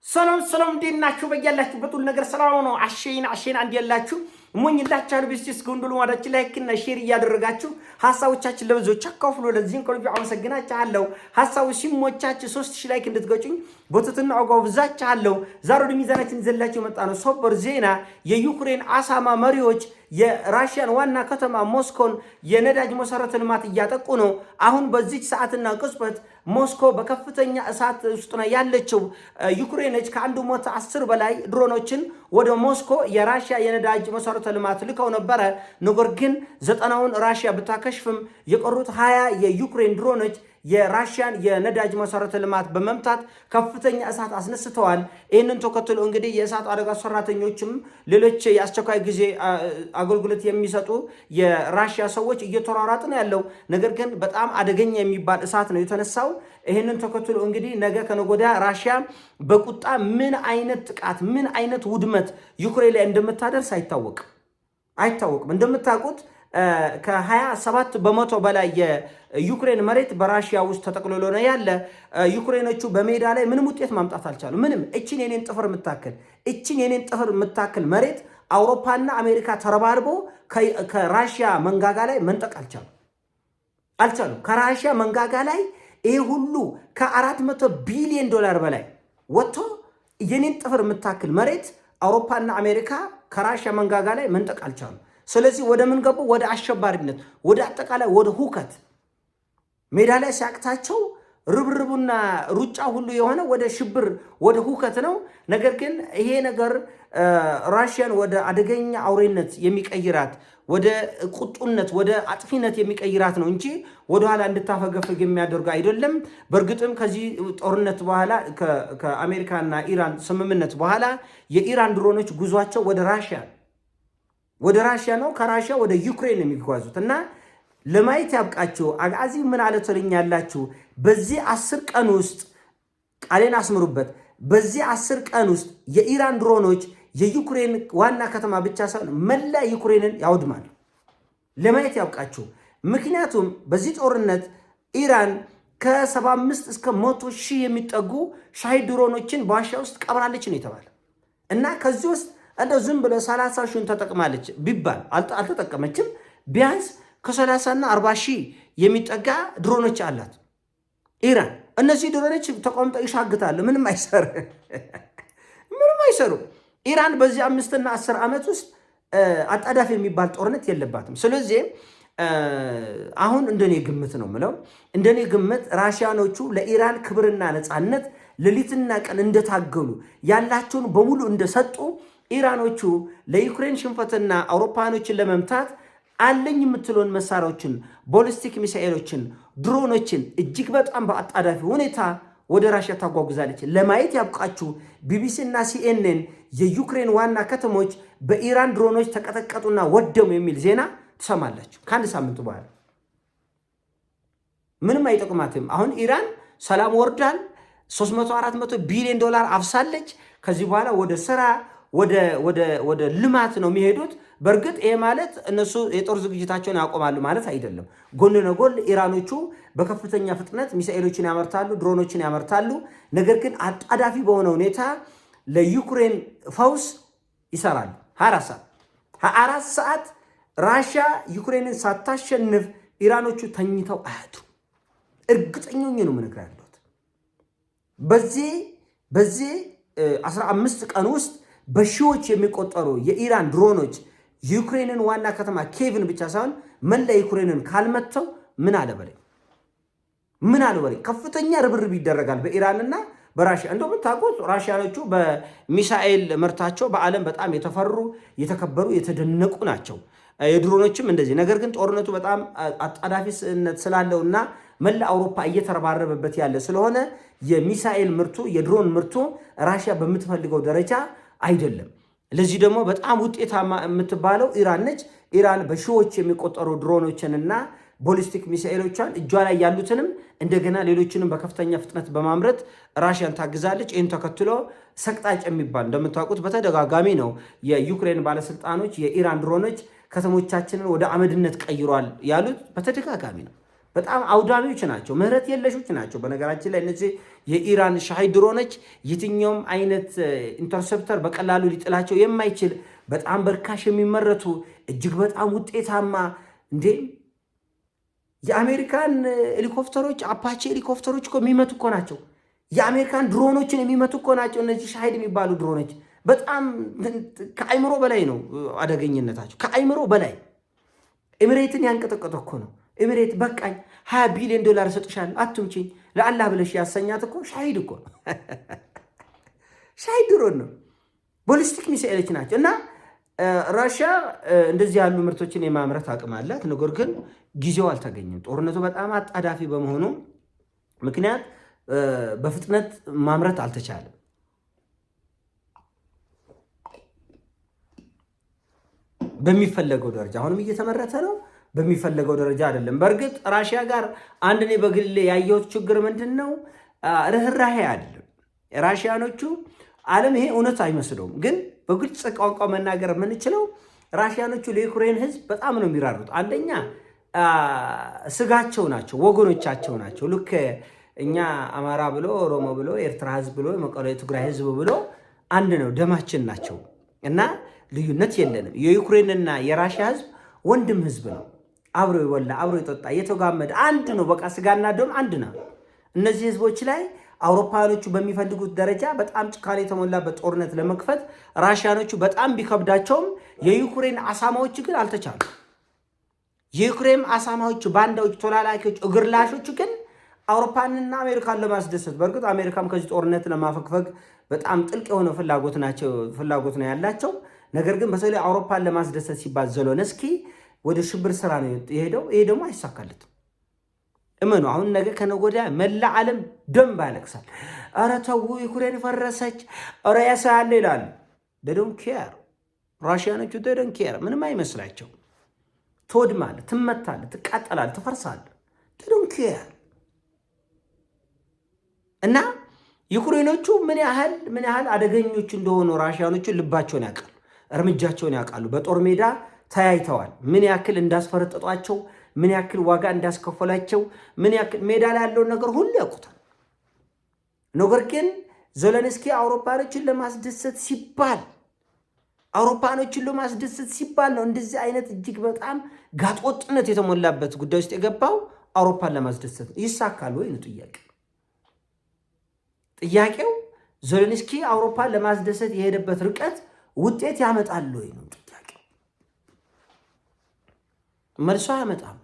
ሰላም እንዴናችሁ? በያላችሁበት ሁሉ ነገር ሰላም ነው። አሸይን አንድ ያላችሁ ሞኝላችኋል። ቢስቲስ ጎንዶሉ ማዳችን ላይክ እና ሼር እያደረጋችሁ ሐሳቦቻችን ለብዙዎች አካፍሉ። ለዚህም ከልብ አመሰግናችኋለሁ። ሐሳቡ ሲሞቻችሁ 3000 ላይክ እንድትገጩኝ በትትና አጓብዛችኋለሁ። ዛሬ ወደ ሚዛናችን ይዘላችሁ መጣ ነው ሰበር ዜና። የዩክሬን አሳማ መሪዎች የራሽያን ዋና ከተማ ሞስኮን የነዳጅ መሰረተ ልማት እያጠቁ ነው። አሁን በዚህ ሰዓትና ቅጽበት ሞስኮ በከፍተኛ እሳት ውስጥ ነው ያለችው። ዩክሬኖች ከ110 በላይ ድሮኖችን ወደ ሞስኮ የራሽያ የነዳጅ መሰረተ ልማት ልከው ነበረ። ነገር ግን 90ውን ራሽያ ብታከሽፍም የቀሩት 20 የዩክሬን ድሮኖች የራሽያን የነዳጅ መሰረተ ልማት በመምታት ከፍተኛ እሳት አስነስተዋል። ይህንን ተከትሎ እንግዲህ የእሳት አደጋ ሰራተኞችም ሌሎች የአስቸኳይ ጊዜ አገልግሎት የሚሰጡ የራሽያ ሰዎች እየተሯሯጡ ነው ያለው። ነገር ግን በጣም አደገኛ የሚባል እሳት ነው የተነሳው። ይህንን ተከትሎ እንግዲህ ነገ ከነገ ወዲያ ራሽያ በቁጣ ምን አይነት ጥቃት ምን አይነት ውድመት ዩክሬን ላይ እንደምታደርስ አይታወቅም። እንደምታውቁት ከ27 በመቶ በላይ የዩክሬን መሬት በራሽያ ውስጥ ተጠቅልሎ ነው ያለ። ዩክሬኖቹ በሜዳ ላይ ምንም ውጤት ማምጣት አልቻሉ። ምንም እቺን የኔን ጥፍር የምታክል መሬት አውሮፓና አሜሪካ ተረባርቦ ከራሽያ መንጋጋ ላይ መንጠቅ አልቻሉ። ከራሽያ መንጋጋ ላይ ይሄ ሁሉ ከ400 ቢሊዮን ዶላር በላይ ወጥቶ የኔን ጥፍር የምታክል መሬት አውሮፓና አሜሪካ ከራሽያ መንጋጋ ላይ መንጠቅ አልቻሉ። ስለዚህ ወደ ምን ገቡ? ወደ አሸባሪነት፣ ወደ አጠቃላይ ወደ ሁከት ሜዳ ላይ ሲያቅታቸው ርብርቡና ሩጫ ሁሉ የሆነ ወደ ሽብር ወደ ሁከት ነው። ነገር ግን ይሄ ነገር ራሽያን ወደ አደገኛ አውሬነት የሚቀይራት ወደ ቁጡነት ወደ አጥፊነት የሚቀይራት ነው እንጂ ወደኋላ እንድታፈገፍግ የሚያደርጉ አይደለም። በእርግጥም ከዚህ ጦርነት በኋላ ከአሜሪካና ኢራን ስምምነት በኋላ የኢራን ድሮኖች ጉዟቸው ወደ ራሽያ ነው። ከራሽያ ወደ ዩክሬን የሚጓዙት እና ለማየት ያብቃችሁ። አጋዚ ምን አለ ትልኛላችሁ? በዚህ 10 ቀን ውስጥ ቃሌን አስምሩበት። በዚህ 10 ቀን ውስጥ የኢራን ድሮኖች የዩክሬን ዋና ከተማ ብቻ ሳይሆን መላ ዩክሬንን ያወድማሉ። ለማየት ያብቃችሁ። ምክንያቱም በዚህ ጦርነት ኢራን ከ75 እስከ 100 ሺህ የሚጠጉ ሻሂድ ድሮኖችን በዋሻ ውስጥ ቀብራለች ነው የተባለ እና ከዚህ ውስጥ እንደው ዝም ብለ 30 ሺህን ተጠቅማለች ቢባል አልተጠቀመችም። ቢያንስ ከ30 እና 40 ሺህ የሚጠጋ ድሮኖች አላት ኢራን። እነዚህ ድሮኖች ተቆምጠው ይሻግታሉ፣ ምንም አይሰሩ። ኢራን በዚህ 5 እና 10 ዓመት ውስጥ አጣዳፊ የሚባል ጦርነት የለባትም። ስለዚህ አሁን እንደኔ ግምት ነው ምለው፣ እንደኔ ግምት ራሽያኖቹ ለኢራን ክብርና ነፃነት ሌሊትና ቀን እንደታገሉ ያላቸውን በሙሉ እንደሰጡ ኢራኖቹ ለዩክሬን ሽንፈትና አውሮፓኖችን ለመምታት አለኝ የምትለውን መሳሪያዎችን፣ ቦሊስቲክ ሚሳኤሎችን፣ ድሮኖችን እጅግ በጣም በአጣዳፊ ሁኔታ ወደ ራሽያ ታጓጉዛለች። ለማየት ያብቃችሁ። ቢቢሲ እና ሲኤንኤን የዩክሬን ዋና ከተሞች በኢራን ድሮኖች ተቀጠቀጡና ወደሙ የሚል ዜና ትሰማላችሁ ከአንድ ሳምንት በኋላ። ምንም አይጠቅማትም። አሁን ኢራን ሰላም ወርዳል። 300-400 ቢሊዮን ዶላር አፍሳለች። ከዚህ በኋላ ወደ ስራ ወደ ልማት ነው የሚሄዱት። በእርግጥ ይሄ ማለት እነሱ የጦር ዝግጅታቸውን ያቆማሉ ማለት አይደለም። ጎን ለጎን ኢራኖቹ በከፍተኛ ፍጥነት ሚሳኤሎችን ያመርታሉ፣ ድሮኖችን ያመርታሉ። ነገር ግን አጣዳፊ በሆነ ሁኔታ ለዩክሬን ፈውስ ይሰራሉ። 24 ሰዓት ራሽያ ዩክሬንን ሳታሸንፍ ኢራኖቹ ተኝተው አያድሩ። እርግጠኛ ነው ምንግራ ያለሁት በዚህ 15 ቀን ውስጥ በሺዎች የሚቆጠሩ የኢራን ድሮኖች ዩክሬንን ዋና ከተማ ኬቭን ብቻ ሳይሆን መላ ዩክሬንን ካልመተው ምን አለ በላይ ከፍተኛ ርብርብ ይደረጋል በኢራንና በራሽያ። እንደምታውቁት ራሽያኖቹ በሚሳኤል ምርታቸው በዓለም በጣም የተፈሩ የተከበሩ የተደነቁ ናቸው። የድሮኖችም እንደዚህ። ነገር ግን ጦርነቱ በጣም አጣዳፊነት ስላለውና መላ አውሮፓ እየተረባረበበት ያለ ስለሆነ የሚሳኤል ምርቱ የድሮን ምርቱ ራሽያ በምትፈልገው ደረጃ አይደለም። ለዚህ ደግሞ በጣም ውጤታማ የምትባለው ኢራን ነች። ኢራን በሺዎች የሚቆጠሩ ድሮኖችንና ቦሊስቲክ ሚሳኤሎቿን እጇ ላይ ያሉትንም እንደገና ሌሎችንም በከፍተኛ ፍጥነት በማምረት ራሽያን ታግዛለች። ይህን ተከትሎ ሰቅጣጭ የሚባል እንደምታውቁት በተደጋጋሚ ነው የዩክሬን ባለስልጣኖች የኢራን ድሮኖች ከተሞቻችንን ወደ አመድነት ቀይሯል ያሉት በተደጋጋሚ ነው። በጣም አውዳሚዎች ናቸው፣ ምህረት የለሾች ናቸው። በነገራችን ላይ እነዚህ የኢራን ሻሂድ ድሮኖች የትኛውም አይነት ኢንተርሴፕተር በቀላሉ ሊጥላቸው የማይችል በጣም በርካሽ የሚመረቱ እጅግ በጣም ውጤታማ እንዴ የአሜሪካን ሄሊኮፕተሮች አፓቼ ሄሊኮፕተሮች እኮ የሚመቱ እኮ ናቸው። የአሜሪካን ድሮኖችን የሚመቱ እኮ ናቸው። እነዚህ ሻሂድ የሚባሉ ድሮኖች በጣም ከአይምሮ በላይ ነው አደገኝነታቸው፣ ከአይምሮ በላይ። ኤሚሬትን ያንቀጠቀጠ እኮ ነው። ኤሚሬት በቃኝ $20 ቢሊዮን እሰጥሻለሁ አትምጪኝ ለአላህ ብለሽ ያሰኛት እኮ ሻሂድ እኮ ነው። ሻሂድ ድሮን ነው። ቦሊስቲክ ሚሳኤሎች ናቸው። እና ራሽያ እንደዚህ ያሉ ምርቶችን የማምረት አቅም አላት። ነገር ግን ጊዜው አልተገኘም። ጦርነቱ በጣም አጣዳፊ በመሆኑ ምክንያት በፍጥነት ማምረት አልተቻለም። በሚፈለገው ደረጃ አሁንም እየተመረተ ነው፣ በሚፈለገው ደረጃ አይደለም። በእርግጥ ራሽያ ጋር አንድ እኔ በግሌ ያየሁት ችግር ምንድን ነው? ርህራሄ አይደለም። ራሽያኖቹ ዓለም ይሄ እውነት አይመስለውም፣ ግን በግልጽ ቋንቋ መናገር የምንችለው ራሽያኖቹ ለዩክሬን ህዝብ በጣም ነው የሚራሩት። አንደኛ ስጋቸው ናቸው፣ ወገኖቻቸው ናቸው። ልክ እኛ አማራ ብሎ ኦሮሞ ብሎ ኤርትራ ህዝብ ብሎ መቀሌ ትግራይ ህዝብ ብሎ አንድ ነው፣ ደማችን ናቸው እና ልዩነት የለንም። የዩክሬንና የራሽያ ህዝብ ወንድም ህዝብ ነው። አብሮ ይወላ አብሮ ይጠጣ የተጋመደ አንድ ነው። በቃ ስጋና ደም አንድ ነው። እነዚህ ህዝቦች ላይ አውሮፓውያኖቹ በሚፈልጉት ደረጃ በጣም ጭካኔ የተሞላበት ጦርነት ለመክፈት ራሽያኖቹ በጣም ቢከብዳቸውም የዩክሬን አሳማዎች ግን አልተቻሉ። የዩክሬን አሳማዎች፣ ባንዳዎች፣ ተላላኪዎች፣ እግርላሾቹ ግን አውሮፓንና አሜሪካን ለማስደሰት በእርግጥ አሜሪካም ከዚህ ጦርነት ለማፈግፈግ በጣም ጥልቅ የሆነ ፍላጎት ነው ያላቸው። ነገር ግን በተለይ አውሮፓን ለማስደሰት ሲባል ዜሌንስኪ ወደ ሽብር ስራ ነው የሄደው። ይሄ ደግሞ አይሳካለትም። እመኑ። አሁን ነገ ከነገ ወዲያ መላ ዓለም ደም ያለቅሳል። ኧረ ተው ዩክሬን ፈረሰች፣ ኧረ ያሳያለ ይላሉ። ዶንት ኬር ራሽያኖቹ ዶንት ኬር። ምንም አይመስላቸው። ትወድማለህ፣ ትመታለህ፣ ትቃጠላለህ፣ ትፈርሳለህ። ዶንት ኬር። እና ዩክሬኖቹ ምን ያህል አደገኞች እንደሆኑ ራሽያኖቹ ልባቸውን ያውቃሉ፣ እርምጃቸውን ያውቃሉ። በጦር ሜዳ ተያይተዋል። ምን ያክል እንዳስፈረጠጧቸው፣ ምን ያክል ዋጋ እንዳስከፈላቸው፣ ምን ያክል ሜዳ ላይ ያለውን ነገር ሁሉ ያውቁታል። ነገር ግን ዜሌንስኪ አውሮፓኖችን ለማስደሰት ሲባል ነው እንደዚህ አይነት እጅግ በጣም ጋጦጥነት የተሞላበት ጉዳይ ውስጥ የገባው። አውሮፓን ለማስደሰት ይሳካል ወይ ነው ጥያቄው። ዜሌንስኪ አውሮፓን ለማስደሰት የሄደበት ርቀት ውጤት ያመጣል ወይ ነው ጥያቄው። መልሶ አያመጣም።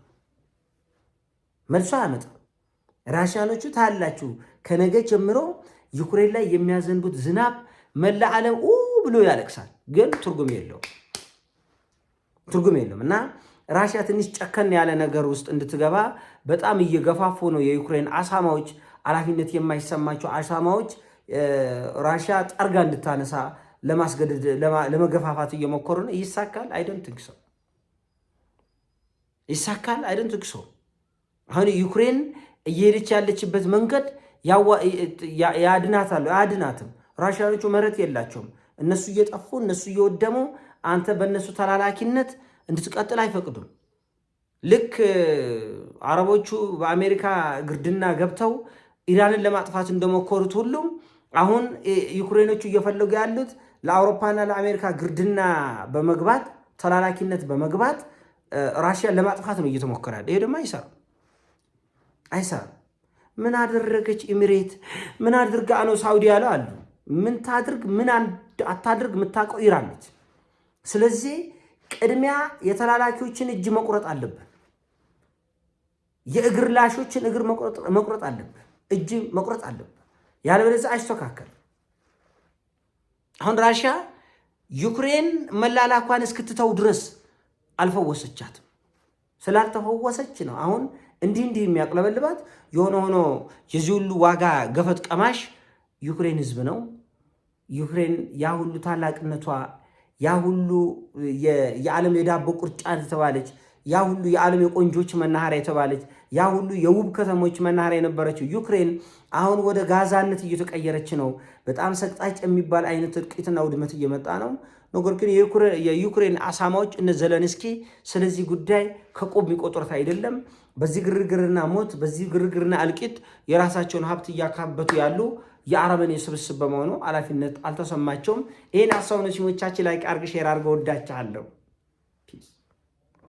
ራሽያኖቹ ታላችሁ ከነገ ጀምሮ ዩክሬን ላይ የሚያዘንቡት ዝናብ መላ ዓለም ብሎ ያለቅሳል፣ ግን ትርጉም የለውም። እና ራሽያ ትንሽ ጨከን ያለ ነገር ውስጥ እንድትገባ በጣም እየገፋፉ ነው የዩክሬን አሳማዎች፣ ኃላፊነት የማይሰማቸው አሳማዎች ራሽያ ጠርጋ እንድታነሳ ለማስገደድ ለመገፋፋት እየሞከሩ ነው። ይሳካል? አይ ዶንት ቲንክ ሶ። አሁን ዩክሬን እየሄደች ያለችበት መንገድ ያድናታል? አያድናትም። ራሽያኖቹ መረት የላቸውም። እነሱ እየጠፉ እነሱ እየወደሙ አንተ በእነሱ ተላላኪነት እንድትቀጥል አይፈቅዱም። ልክ አረቦቹ በአሜሪካ ግርድና ገብተው ኢራንን ለማጥፋት እንደሞከሩት ሁሉም አሁን ዩክሬኖቹ እየፈለጉ ያሉት ለአውሮፓና ለአሜሪካ ግርድና በመግባት ተላላኪነት በመግባት ራሽያን ለማጥፋት ነው እየተሞከራል። ይሄ ደግሞ አይሰራም። ምን አደረገች ኤሚሬት? ምን አድርጋ ነው ሳውዲ ያለው አሉ። ምን ታድርግ ምን አታድርግ የምታውቀው ኢራን ነች። ስለዚህ ቅድሚያ የተላላኪዎችን እጅ መቁረጥ አለብን። የእግር ላሾችን እግር መቁረጥ አለብን። እጅ መቁረጥ አለብን። ያለበለዚያ አይስተካከል። አሁን ራሽያ ዩክሬን መላላኳን እስክትተው ድረስ አልፈወሰቻትም። ስላልተፈወሰች ነው አሁን እንዲህ የሚያቅለበልባት። የሆነ ሆኖ የዚህ ሁሉ ዋጋ ገፈት ቀማሽ ዩክሬን ህዝብ ነው። ዩክሬን ያ ሁሉ ታላቅነቷ ያ ሁሉ የዓለም የዳቦ ቁርጫ ተባለች ያ ሁሉ የዓለም የቆንጆች መናኸሪያ የተባለች ያ ሁሉ የውብ ከተሞች መናኸሪያ የነበረችው ዩክሬን አሁን ወደ ጋዛነት እየተቀየረች ነው። በጣም ሰቅጣጭ የሚባል አይነት እልቂትና ውድመት እየመጣ ነው። ነገር ግን የዩክሬን አሳማዎች እነ ዘለንስኪ ስለዚህ ጉዳይ ከቁብ የሚቆጥሩት አይደለም። በዚህ ግርግርና ሞት፣ በዚህ ግርግርና እልቂት የራሳቸውን ሀብት እያካበቱ ያሉ የአረመኔ ስብስብ በመሆኑ ኃላፊነት አልተሰማቸውም። ይህን ሀሳብ ነው ሲሞቻችን ላይ አርግ ሼር አርገ ወዳቻለሁ። ፒስ